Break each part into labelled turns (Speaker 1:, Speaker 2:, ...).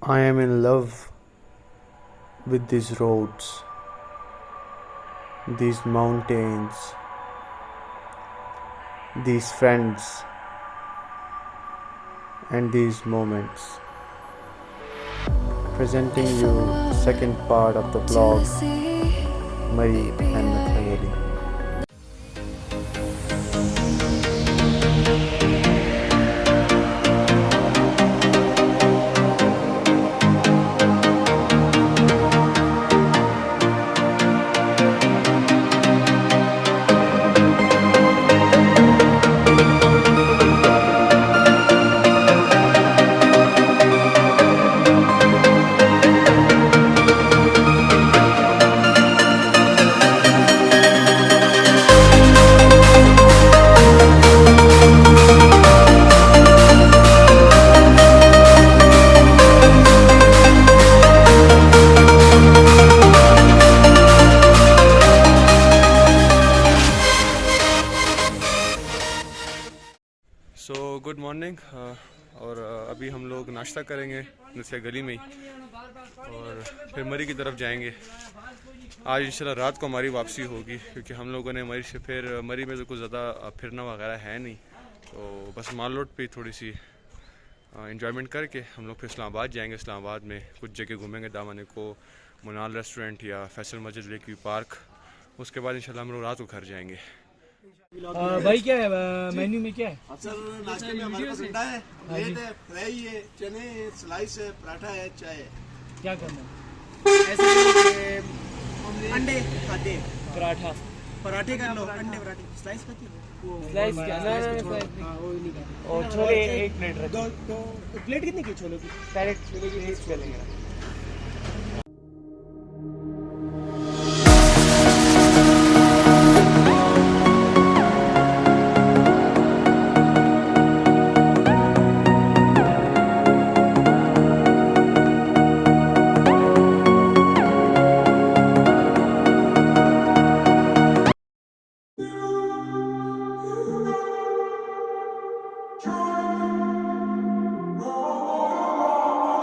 Speaker 1: I am in love with these roads, these mountains, these friends, and these moments. Presenting you second part of the vlog, Mari and Nathanieli. Good morning. और अभी हम लोग नाश्ता करेंगे नुस्या गली में ही और फिर मरी की तरफ जाएंगे। आज इंशाल्लाह रात को हमारी वापसी होगी क्योंकि हम लोगों ने मरी से फिर मरी में तो कुछ ज़्यादा फिरना वगैरह है नहीं, तो बस माल रोड पे थोड़ी सी इंजॉयमेंट करके हम लोग फिर इस्लामाबाद जाएंगे। इस्लामाबाद में कुछ जगह घूमेंगे, दामन को, मुनाल रेस्टोरेंट या फैसल मस्जिद, लेक व्यू पार्क। उसके बाद इंशाल्लाह हम लोग रात को घर जाएंगे।
Speaker 2: भाई क्या है मेन्यू में, क्या है?
Speaker 3: सर नाश्ते में हमारे पास अंडा है, ब्रेड है, फ्राई है, चने है, स्लाइस है, पराठा है, चाय है।
Speaker 2: क्या करना है?
Speaker 3: ऐसे अंडे खाते हैं, पराठे कर लो, अंडे पराठे, स्लाइस खाते हो?
Speaker 2: स्लाइस क्या? ना वो नहीं खाते। और छोले एक प्लेट रख दो। तो प्लेट कितने की छोले की? डायरेक्ट छोले की लिस्ट कर लेंगे।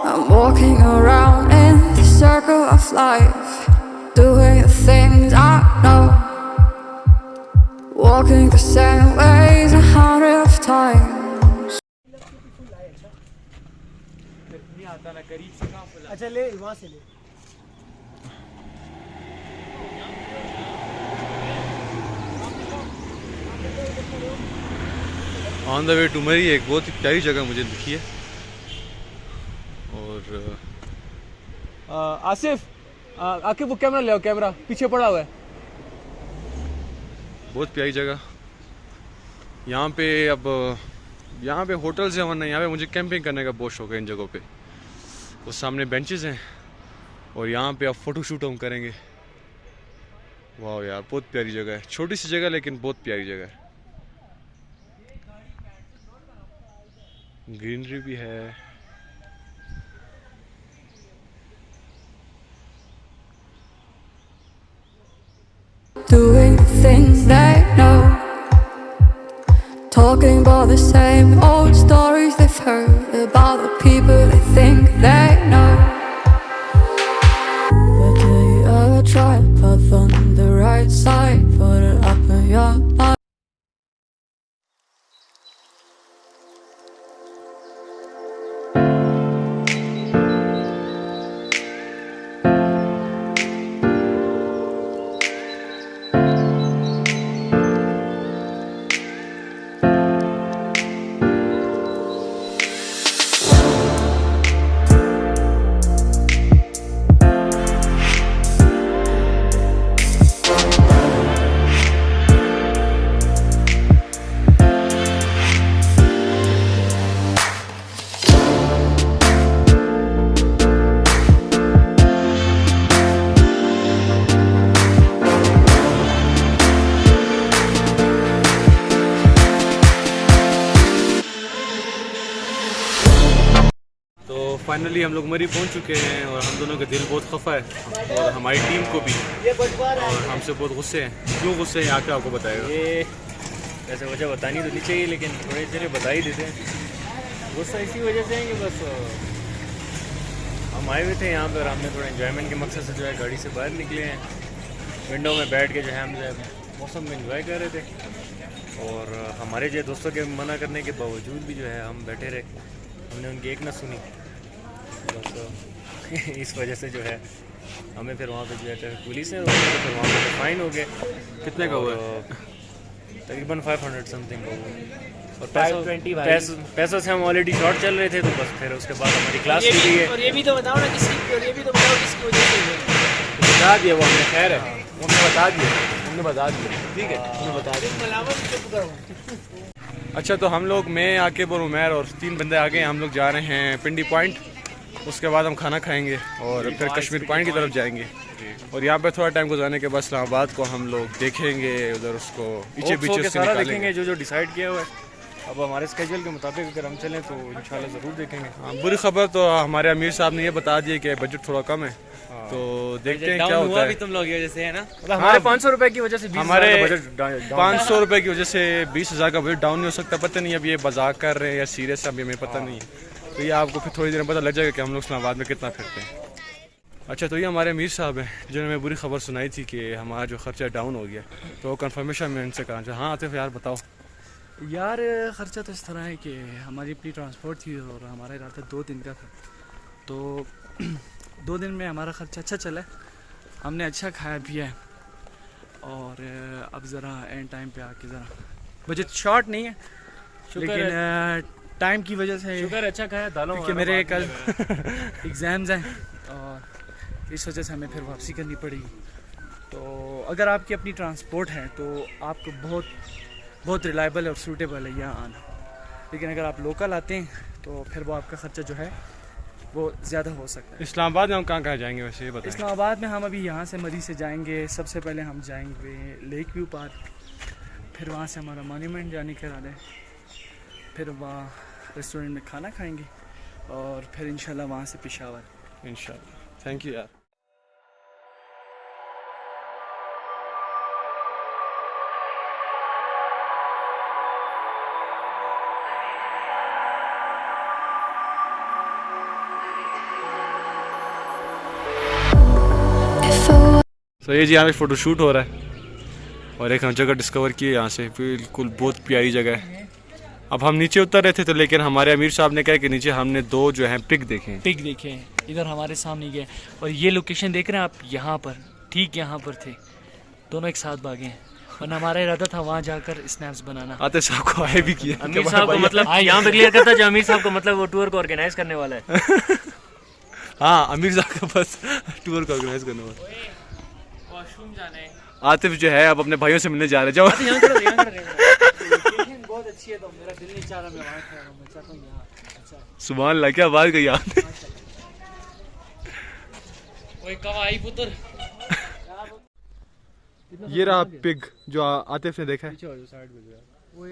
Speaker 4: I'm walking around in the circle of life, doing the things I know, walking the same ways 100 times.
Speaker 2: अच्छा ले वहाँ से ले।
Speaker 1: ऑन द वे टू मरी एक बहुत ही प्यारी जगह मुझे दिखी है। और
Speaker 2: आसिफ आके वो कैमरा ले आओ, कैमरा पीछे पड़ा हुआ है।
Speaker 1: बहुत प्यारी जगह। यहाँ पे अब यहाँ पे होटल्स हैं, वरना यहाँ पे मुझे कैंपिंग करने का बहुत शौक है। इन जगहों पे वो सामने बेंचेस हैं और यहाँ पे अब फ़ोटो शूट हम करेंगे। वाह यार, बहुत प्यारी जगह है। छोटी सी जगह लेकिन बहुत प्यारी जगह है। ग्रीनरी भी है।
Speaker 4: Doing the things they know, talking about the same old stories they've heard about the people they think they know. But do you ever try to put on the right side, put it up in your mind?
Speaker 1: Finally हम लोग मरी पहुंच चुके हैं और हम दोनों का दिल बहुत खफा है और हमारी टीम को भी, और हमसे बहुत गुस्से हैं। क्यों गुस्से हैं आके आपको बताएगा।
Speaker 5: ये वैसे वजह बतानी तो नहीं चाहिए, लेकिन थोड़े देर बता ही देते हैं। गुस्सा इसी वजह से है कि बस हम आए हुए थे यहाँ पर, हमने थोड़ा एंजॉयमेंट के मकसद से जो है गाड़ी से बाहर निकले हैं। विंडो में बैठ के जो है हम जो है मौसम में एंजॉय कर रहे थे, और हमारे जो दोस्तों के मना करने के बावजूद भी जो है हम बैठे रहे, हमने उनकी एक ना सुनी। बस इस वजह से जो है हमें फिर वहाँ पे जो है पुलिस ने फिर वहाँ पे फाइन हो गए।
Speaker 1: कितने का हुआ?
Speaker 5: तकरीबन 500 समथिंग का हुआ। और
Speaker 2: 520 भाई।
Speaker 5: पैसों से हम ऑलरेडी शॉर्ट चल रहे थे, तो बस फिर उसके बाद हमारी क्लास भी है।
Speaker 2: और ये भी तो बताओ ना किसकी, और ये भी तो बताओ किसकी वजह से हुआ।
Speaker 1: बता दिया वो हमने, खैर है उन्होंने बता दिया, ठीक है उन्होंने बता दिया। अच्छा, तो हम लोग, मैं आकिब और उमैर और 3 बंदे आ गए। हम लोग जा रहे हैं पिंडी पॉइंट, उसके बाद हम खाना खाएंगे और फिर कश्मीर पॉइंट की तरफ जाएंगे। और यहाँ पे थोड़ा टाइम गुजारने के बाद इस्लामाबाद को हम लोग देखेंगे, उधर उसको पीछे पीछे
Speaker 5: सारा देखेंगे जो डिसाइड किया हुआ है। अब हमारे स्केड्यूल के मुताबिक अगर हम चलें तो इंशाल्लाह ज़रूर देखेंगे।
Speaker 1: हाँ, बुरी खबर तो हमारे अमीर साहब ने ये बता दिया कि बजट थोड़ा कम है, तो देखते हैं क्या होता है।
Speaker 2: तुम लोग की वजह से है ना,
Speaker 5: हमारे 500 रुपए की वजह से
Speaker 1: हमारे 500 रुपए की वजह से 20,000 का बजट डाउन नहीं हो सकता। पता नहीं अब ये मजाक कर रहे हैं या सीरियस, अभी हमें पता नहीं है। तो ये आपको फिर थोड़ी देर में पता लग जाएगा कि हम लोग इस्लामाबाद में कितना फिरते हैं। अच्छा, तो ये हमारे अमीर साहब हैं जिन्होंने बुरी खबर सुनाई थी कि हमारा जो खर्चा डाउन हो गया, तो कंफर्मेशन मैं उनसे करना चाहता। हाँ आतिफ यार बताओ।
Speaker 6: यार ख़र्चा तो इस तरह है कि हमारी अपनी ट्रांसपोर्ट थी और हमारा इरादा 2 दिन का था, तो 2 दिन में हमारा ख़र्चा अच्छा चला है, हमने अच्छा खाया पिया है। और अब ज़रा एंड टाइम पे आके ज़रा बजट शॉर्ट नहीं है, लेकिन टाइम की वजह से,
Speaker 5: शुक्र अच्छा खाया दालों,
Speaker 6: क्योंकि मेरे कल एग्ज़ाम्स हैं और इस वजह से हमें फिर वापसी करनी पड़ेगी। तो अगर आपकी अपनी ट्रांसपोर्ट है तो आपको बहुत रिलायबल और सूटेबल है यहाँ आना, लेकिन अगर आप लोकल आते हैं तो फिर वो आपका ख़र्चा जो है वो ज़्यादा हो सकता है।
Speaker 1: इस्लामाबाद में हम कहाँ जाएंगे वैसे ये बताएं?
Speaker 6: इस्लामाबाद में हम अभी यहाँ से मरी से जाएंगे। सबसे पहले हम जाएंगे लेक व्यू पार्क, फिर वहाँ से हमारा मॉन्यूमेंट जाने का इरादा है, फिर वहाँ रेस्टोरेंट में खाना खाएंगे और फिर इंशाल्लाह वहाँ से पेशावर
Speaker 1: इंशाल्लाह। थैंक यू यार। तो ये जी यहाँ पे फ़ोटोशूट हो रहा है और एक हम जगह डिस्कवर की है यहाँ से, बिल्कुल बहुत प्यारी जगह है। अब हम नीचे उतर रहे थे तो लेकिन हमारे अमीर साहब ने कहा कि नीचे हमने 2 जो हैं पिक देखे हैं।
Speaker 6: पिक देखे हैं इधर हमारे सामने गए, और ये लोकेशन देख रहे हैं आप, यहाँ पर ठीक यहाँ पर थे, दोनों एक साथ भागे हैं। और हमारा इरादा था वहाँ जाकर स्नैप्स बनाना।
Speaker 1: आते साहब को आए भी किया,
Speaker 5: अमीर साहब को मतलब यहाँ पे क्लियर करता जो अमीर साहब को मतलब वो टूर को ऑर्गेनाइज करने वाला है।
Speaker 1: हाँ, अमीर साहब का बस टूर को ऑर्गेनाइज करने वाला।
Speaker 2: वॉशरूम जाना है।
Speaker 1: आतिफ जो है अब अपने भाइयों से मिलने जा रहे। जाओ।
Speaker 2: लोकेशन बहुत अच्छी है, तो मेरा दिल नहीं चाह रहा मैं वहाँ खड़ा हूँ, मैं चाहता हूँ यहाँ। अच्छा
Speaker 1: सुभान अल्लाह, क्या बात कही आपने।
Speaker 2: ओए कवाई पुत्र।
Speaker 1: ये रहा पिग जो आतिफ ने देखा है।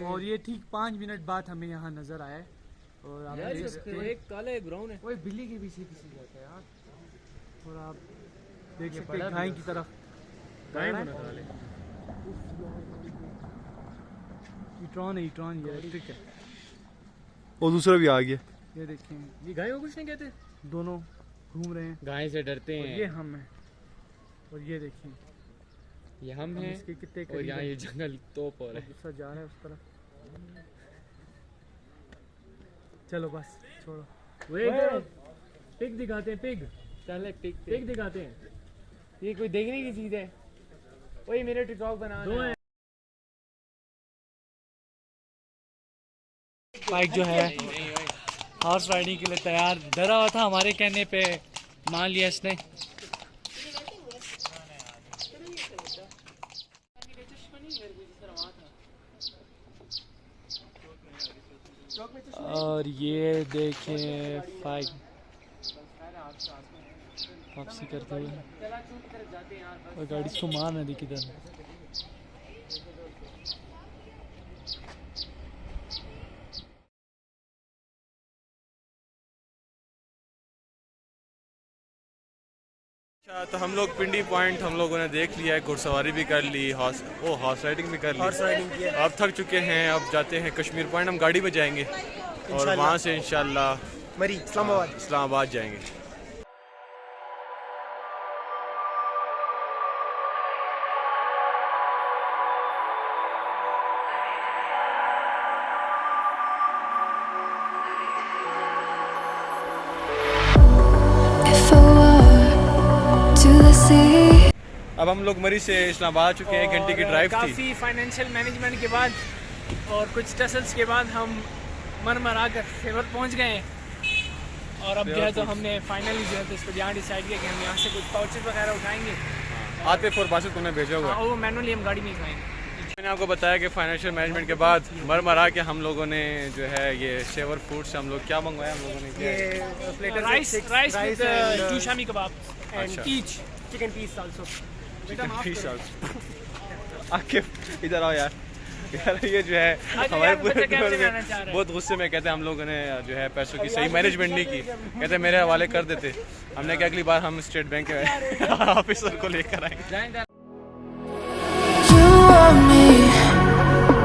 Speaker 6: और ये ठीक 5 मिनट बाद हमें यहाँ नज़र आया है। और आप देख सकते हैं
Speaker 2: एक काला एक ब्राउन है।
Speaker 6: वो बिल्ली के पीछे जाता है यार। और आप देख सकते हैं गाय की तरफ ईट्रॉन है, ईट्रॉन ये इलेक्ट्रिक है।
Speaker 1: और दूसरा भी आ गया।
Speaker 6: ये देखें,
Speaker 2: ये गाय को कुछ नहीं कहते,
Speaker 6: दोनों घूम रहे हैं।
Speaker 2: गाय से डरते
Speaker 6: और
Speaker 2: हैं।
Speaker 6: ये हम हैं, और ये देखें
Speaker 2: ये हम हैं,
Speaker 6: इसके कितने
Speaker 2: और
Speaker 6: करीब
Speaker 2: यहाँ
Speaker 6: हैं।
Speaker 2: ये जंगल तोप हो रहा है।
Speaker 6: दूसरा जा रहा है उस तरफ। चलो बस छोड़ो।
Speaker 2: पिग दिखाते हैं, पिग चल पिग दिखाते हैं। ये कोई देखने की चीज है। वही मेरे टिकटॉक बनाना है।
Speaker 6: बाइक जो है हॉर्स राइडिंग के लिए तैयार, डरा हुआ था हमारे कहने पे, मान लिया इसने। और ये देखें फाइक वापसी करते हुए, और गाड़ी इसको मार ना दी किधर।
Speaker 1: अच्छा, तो हम लोग पिंडी पॉइंट हम लोगों ने देख लिया है, घुड़सवारी भी कर ली, हॉर्स राइडिंग भी कर ली।
Speaker 3: हॉर्स राइडिंग किया।
Speaker 1: अब थक चुके हैं, अब जाते हैं कश्मीर पॉइंट। हम गाड़ी में जाएंगे और वहाँ से इंशाल्लाह
Speaker 3: मरी इस्लामाबाद
Speaker 1: इस्लामाबाद जाएंगे।
Speaker 4: to the sea.
Speaker 1: अब हम लोग मरी से इस्लामाबाद आ चुके हैं, 1 घंटे की ड्राइव थी।
Speaker 2: काफ़ी फाइनेंशियल मैनेजमेंट के बाद और कुछ टसल्स के बाद हम मरमरा कर सेवर पहुंच गए हैं। और अब जो है तो हमने फाइनली जो है तो इसको यहाँ डिसाइड किया कि हम यहाँ से कुछ पाउचेस वगैरह उठाएंगे।
Speaker 1: आतिफ और बासित को मैं भेजा हुआ है।
Speaker 2: हाँ, वो मैनुअली हम गाड़ी में उठाएंगे।
Speaker 1: मैंने आपको बताया कि फाइनेंशियल मैनेजमेंट के बाद मरमरा के हम लोगों ने जो है ये शेवर फूड से हम लोग क्या मंगवाया हम लोगों ने क्या है?
Speaker 2: राइस विद जूशामी कबाब एंड
Speaker 1: अच्छा।
Speaker 2: Peach chicken piece also.
Speaker 1: आके इधर आओ यार। यार ये जो है हमारे
Speaker 2: यार,
Speaker 1: पूरे
Speaker 2: बच्चा कैसे
Speaker 1: टूर
Speaker 2: जाना
Speaker 1: में
Speaker 2: चाह रहा है?
Speaker 1: बहुत गुस्से में कहते हैं हम लोगों ने जो है पैसों की सही मैनेजमेंट नहीं की, कहते मेरे हवाले कर देते। हमने कहा अगली बार हम स्टेट बैंक के ऑफिसर को लेकर आएंगे।
Speaker 4: You want me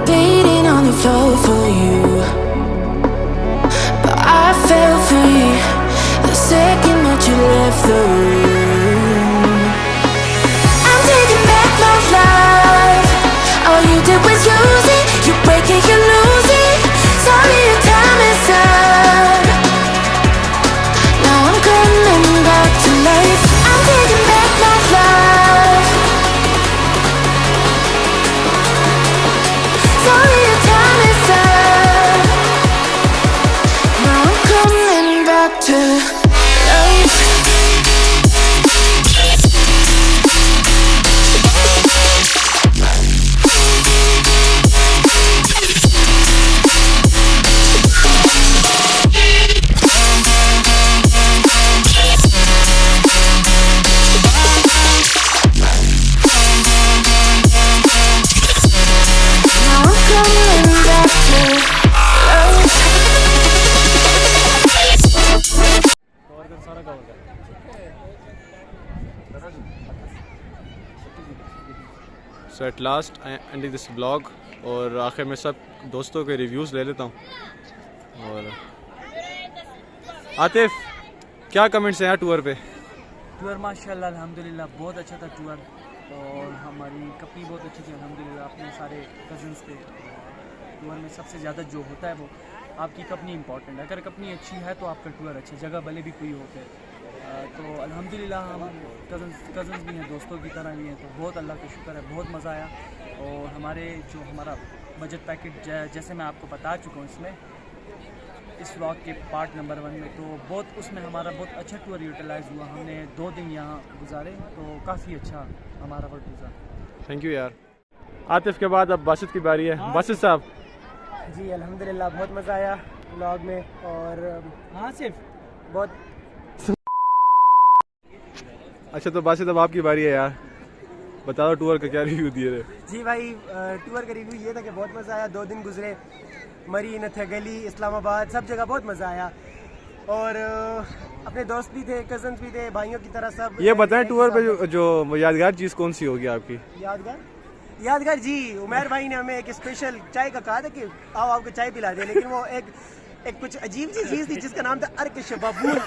Speaker 4: beating on the floor for you, but I fell free the second that you left the room. I'm taking back my life. All you did was use it. You break it, you lose it. Sorry, your time is up. Now I'm coming back to life. I'm taking back my life. Sorry, your time is up. Now I'm coming back to life. Now I'm coming back to life.
Speaker 1: So at last I ending this blog और आखिर में सब दोस्तों के reviews ले लेता हूँ। और आतिफ क्या कमेंट्स हैं यार टूर पे?
Speaker 6: टूर माशाल्लाह अल्हम्दुलिल्लाह बहुत अच्छा था टूर, और हमारी कपनी बहुत अच्छी थी अल्हम्दुलिल्लाह। अपने सारे कज़न्स थे। टूर में सबसे ज़्यादा जो होता है वो आपकी कपनी इंपॉर्टेंट है। अगर कपनी अच्छी है तो आपका टूर अच्छा, जगह भले भी कोई हो के। तो अल्हम्दुलिल्लाह हम कज़न्स भी हैं, दोस्तों की तरह भी हैं, तो बहुत अल्लाह का शुक्र है, बहुत मज़ा आया। और हमारा बजट पैकेज जैसे मैं आपको बता चुका हूँ इसमें इस व्लॉग के पार्ट नंबर 1 में, तो बहुत उसमें हमारा बहुत अच्छा टूर यूटिलाइज़ हुआ। हमने 2 दिन यहाँ गुजारे, तो काफ़ी अच्छा हमारा वक्त गुजारा।
Speaker 1: थैंक यू यार। आतिफ के बाद अब बासित की बारी है। बासित साहब
Speaker 3: जी अल्हम्दुलिल्लाह बहुत मज़ा आया व्लॉग में। और हाँ सिर्फ बहुत
Speaker 1: अच्छा, तो बासित अब आपकी बारी है यार, बता दो टूर का क्या रिव्यू दिए थे?
Speaker 3: जी भाई, टूर का रिव्यू ये था कि बहुत मज़ा आया। 2 दिन गुजरे, मरी, नथगली, इस्लामाबाद, सब जगह बहुत मज़ा आया। और अपने दोस्त भी थे, कज़न्स भी थे, भाइयों की तरह सब।
Speaker 1: ये बताएं टूर पे जो यादगार चीज़ कौन सी होगी आपकी?
Speaker 3: यादगार जी, उमर भाई ने हमें एक स्पेशल चाय का कहा था कि आओ आपको चाय पिला दे, लेकिन वो एक कुछ अजीब सी चीज़ थी जिसका नाम था अर्किश बबून।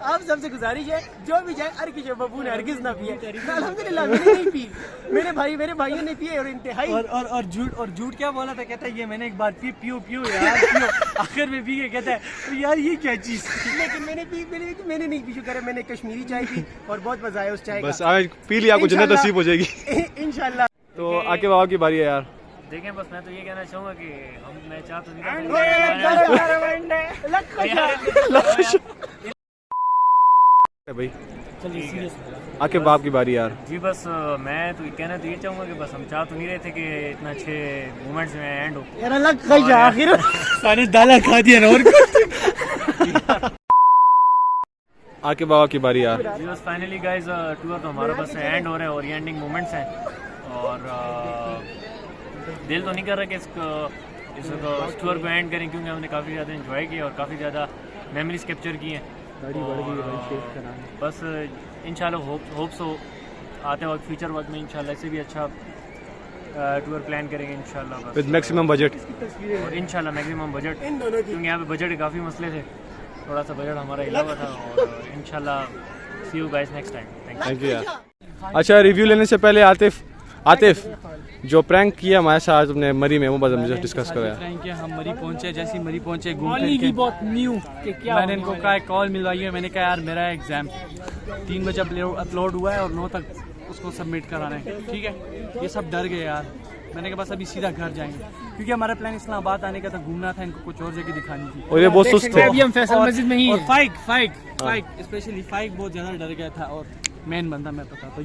Speaker 3: आप सबसे गुजारिश है जो भी जाए अर्किश बबून हरगिज़ ना पिए। अल्हम्दुलिल्लाह मैंने नहीं पी, मेरे भाइयों ने पिए और इंतहाई
Speaker 6: और झूठ क्या बोला था? कहता है ये मैंने एक बार पियो यार पियो। आखिर में पी के कहता है तो यार ये क्या चीज़।
Speaker 3: लेकिन मैंने नहीं पी, शुक्र है मैंने कश्मीरी चाय पी और बहुत मजा आया उस चाय
Speaker 1: बस
Speaker 3: का।
Speaker 1: आज पी लिया, आपको जन्नत नसीब हो जाएगी
Speaker 3: इंशाल्लाह।
Speaker 1: तो आके बाबा की बारी है यार।
Speaker 5: देखें बस मैं तो ये कहना चाहूँगा कि मैं चाहता
Speaker 1: भाई आके बाप की बारी यार।
Speaker 5: जी बस मैं तो ये कहना तो ये चाहूँगा कि बस हम चाह तो नहीं रहे थे कि इतना अच्छे मोमेंट्स में एंड हो।
Speaker 3: यार अलग खा आखिर
Speaker 6: सारे दाला खा दिया ना और
Speaker 1: आके बाबा की बारी यार।
Speaker 5: जी बस फाइनली गाइस टूर तो हमारा बस एंड हो रहा है और ये एंडिंग मोमेंट्स हैं। और दिल तो नहीं कर रहा कि इस टूर को एंड करें, क्योंकि हमने काफ़ी ज़्यादा एंजॉय किया और काफ़ी ज़्यादा मेमोरीज कैप्चर की हैं। बस इंशाल्लाह होप्स हो आते वक्त फ्यूचर वक्त में इंशाल्लाह इससे भी अच्छा टूर प्लान करेंगे इंशाल्लाह। बस
Speaker 1: विद मैक्सिमम बजट
Speaker 5: और इंशाल्लाह मैक्सिमम बजट, क्योंकि यहाँ पे बजट के काफ़ी मसले थे, थोड़ा सा बजट हमारा हिला हुआ था। और इंशाल्लाह see you guys next time. Thank you
Speaker 1: यार। अच्छा, रिव्यू लेने से पहले आतिफ आतिफ, जो प्रैंक किया हमारे साथ तुमने मरी में, वो बस मुझे डिस्कस कराया।
Speaker 6: प्रैंक किया, हम मरी पहुंचे, जैसे ही मरी पहुंचे घूम
Speaker 2: मॉली
Speaker 6: फिर
Speaker 2: भी
Speaker 6: के
Speaker 2: बहुत न्यू कि क्या
Speaker 6: मैंने इनको कहा कॉल मिलवाई है, मैंने कहा यार मेरा एग्ज़ाम 3 बजे अपलोड हुआ है और 9 तक उसको सबमिट कराना है, ठीक है। ये सब डर गए यार, मैंने कहा बस अभी सीधा घर जाएंगे, क्योंकि हमारा प्लान इस्लामाबाद आने का था, घूमना था, इनको कुछ और जगह दिखानी थी।
Speaker 1: और ये बहुत सुस्त थे।
Speaker 2: अभी हम फैसल मस्जिद में ही
Speaker 6: और
Speaker 2: हैं।
Speaker 6: फाइक स्पेशली फाइक बहुत ज़्यादा डर गया था। और मेन बंदा मैं पता तो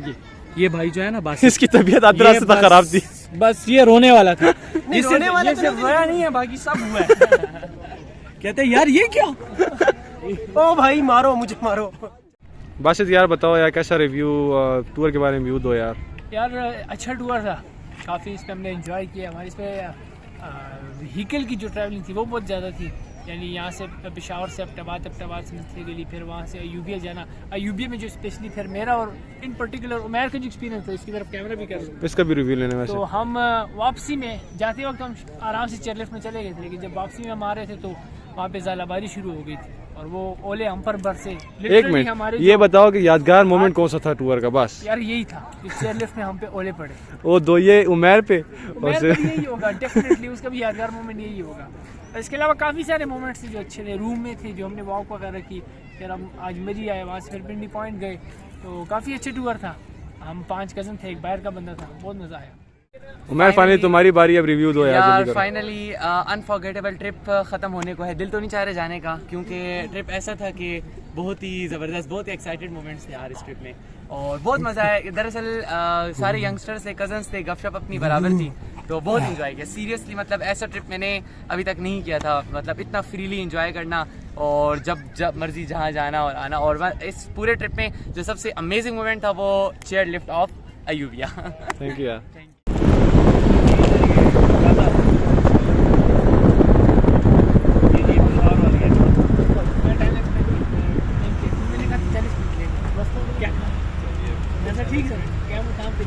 Speaker 6: ये भाई जो है ना बासित,
Speaker 1: इसकी तबीयत आधी रात से तक खराब थी।
Speaker 2: बस ये रोने वाला था।
Speaker 3: नहीं, रोने वाला
Speaker 6: ये
Speaker 3: तो
Speaker 6: सिर्फ
Speaker 3: नहीं।
Speaker 6: रोया नहीं है, बाकी सब हुआ है। कहते हैं यार ये क्या।
Speaker 3: ओ भाई मारो मुझे मारो।
Speaker 1: बासित यार बताओ यार, कैसा रिव्यू टूर के बारे में व्यू दो यार।
Speaker 2: यार अच्छा टूर था, काफ़ी इस पे हमने एंजॉय किया। हमारे इस पे व्हीकल की जो ट्रैवलिंग थी वो बहुत ज़्यादा थी, यानी यहाँ से पेशावर से अब्टाबाद से निकली गली, फिर वहाँ से अयूबिया जाना। अयूबिया में जो स्पेशली फिर मेरा और इन पर्टिकुलर उमैर का जो एक्सपीरियंस था, इसकी तरफ कैमरा भी कर लो।
Speaker 1: इसका भी रिव्यू लेने वैसे।
Speaker 2: तो हम वापसी में जाते वक्त हम आराम से चेयरलिफ्ट में चले गए थे, लेकिन जब वापसी में हम आ रहे थे तो वहाँ पे ज़ालाबारी शुरू हो गई थी और वो ओले हम पर बरसे।
Speaker 1: एक मिनट, ये बताओ कि यादगार मोमेंट कौन सा था टूर का? बस
Speaker 2: यार यही था कि चेयरलिफ्ट में हम पे ओले पड़े।
Speaker 1: वो दो, ये उमैर पे और
Speaker 2: उमैर का भी यही होगा डेफिनेटली, उसका भी यादगार मोमेंट यही होगा। और इसके अलावा काफ़ी सारे मोमेंट्स थे जो अच्छे थे। रूम में थे जो हमने वॉक वगैरह की, फिर हम आज मरी आए, वहाँ से फिर पिंडी पॉइंट गए, तो काफ़ी अच्छे टूर था। हम 5 कज़न थे, एक बाहर का बंदा था, बहुत मज़ा आया।
Speaker 1: उमैर फाइनली तुम्हारी बारी, अब रिव्यू दो यार
Speaker 7: यार
Speaker 1: जल्दी करो।
Speaker 7: फाइनली अनफॉरगेटेबल ट्रिप ख़त्म होने को है। दिल तो नहीं चाह रहा जाने का, क्योंकि ट्रिप ऐसा था कि बहुत ही ज़बरदस्त, बहुत ही एक्साइटेड मोमेंट्स थे यार इस ट्रिप में, और बहुत मज़ा आया। दरअसल सारे यंगस्टर्स थे, कज़न्स थे, गपशप अपनी बराबर थी, तो बहुत इंजॉय किया सीरियसली। मतलब ऐसा ट्रिप मैंने अभी तक नहीं किया था, मतलब इतना फ्रीली इंजॉय करना और जब मर्जी जहाँ जाना और आना। और इस पूरे ट्रिप में जो सबसे अमेजिंग मोमेंट था वो chair lift off Ayubia.
Speaker 1: Thank you यार।
Speaker 2: ठीक है, क्या काम पे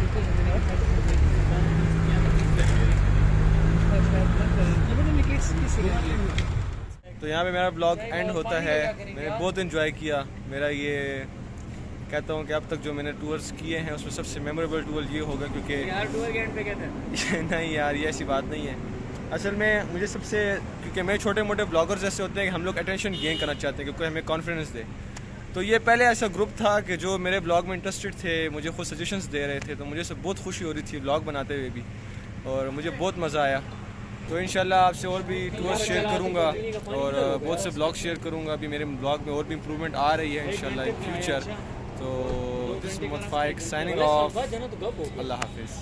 Speaker 1: तो यहाँ पे मेरा ब्लॉग एंड होता है। मैंने बहुत इन्जॉय किया। मेरा ये कहता हूँ कि अब तक जो मैंने टूर्स किए हैं उसमें सबसे मेमोरेबल टूर ये होगा, क्योंकि
Speaker 2: यार टूर के एंड पे कहते हैं
Speaker 1: नहीं यार, ये ऐसी बात नहीं है। असल में मुझे सबसे, क्योंकि मेरे छोटे मोटे ब्लॉगर्स ऐसे होते हैं कि हम लोग अटेंशन गेन करना चाहते हैं, क्योंकि हमें कॉन्फिडेंस दे। तो ये पहले ऐसा ग्रुप था कि जो मेरे ब्लॉग में इंटरेस्टेड थे, मुझे खुद सजेशंस दे रहे थे, तो मुझे सब बहुत खुशी हो रही थी ब्लॉग बनाते हुए भी, और मुझे बहुत मज़ा आया। तो इंशाल्लाह आपसे और भी टूर्स शेयर करूँगा और बहुत से ब्लॉग शेयर करूँगा। अभी मेरे ब्लॉग में और भी इम्प्रूवमेंट आ रही है इंशाल्लाह इन फ्यूचर। तो दिस मुतफाइक साइनिंग ऑफ, अल्लाह हाफिज़।